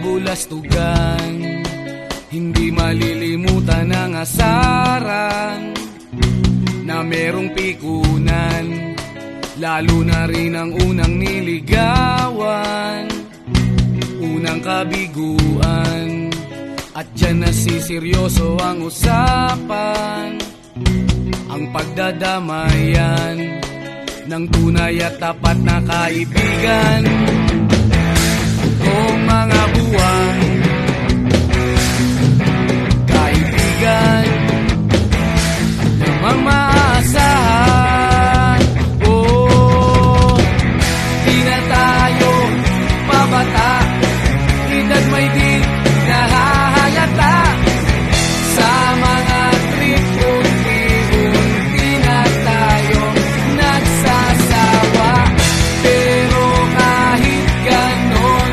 kabulastugan, hindi malilimutan ang asaran na merong pikunan, lalo na rin ang unang niligawan, unang kabiguan. At dyan nasiseryoso ang usapan, ang pagdadamayan ng tunay at tapat na kaibigan. Kung mga buwan, kaibigan namang maaasahan. Oh, di na tayo pabata, edad may di nahahalata. Sa mga trip unti-unti na tayo nagsasawa. Pero kahit ganon,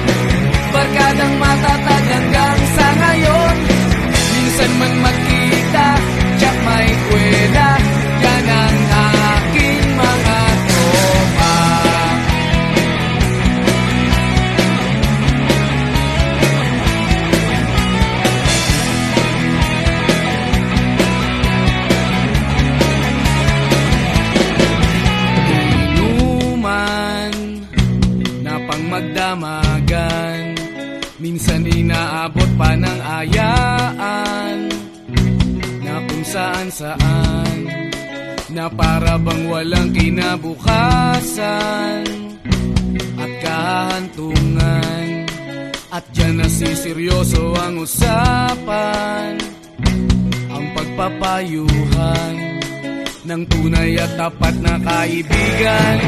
barkadang matatag hanggang sa ngayon. Minsan man magkita, tsak may kwela, yan ang aking mga tropa. Inuman na pang magdamagan, minsan inaabot pa ng ayaan, na kung saan-saan, na para bang walang kinabukasan at kahantungan. At dyan nasiseryoso ang usapan, ang pagpapayuhan ng tunay at tapat na kaibigan.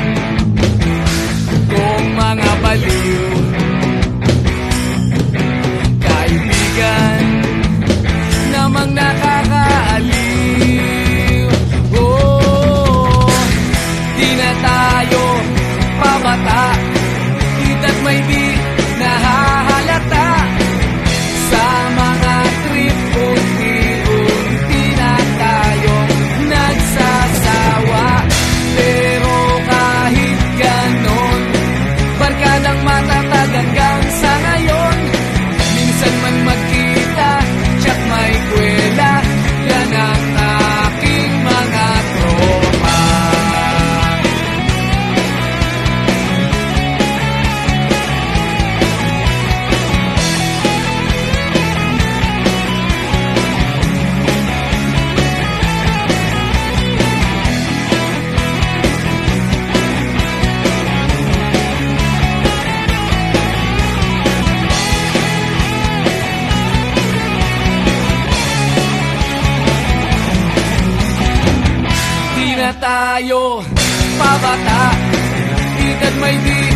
Kung mga baliw, kaibigan namang nakakaaliw. Oh, di na tayo pabata, edad may di nahahalata. Sa mga trip unti-unti na tayo nagsasawa. Pero kahit ganon, barkadang matatag hanggang sa ngayon. Minsan man magkita, tsak may kwela, yan ang aking mga tropa. Di na tayo pabata, edad may di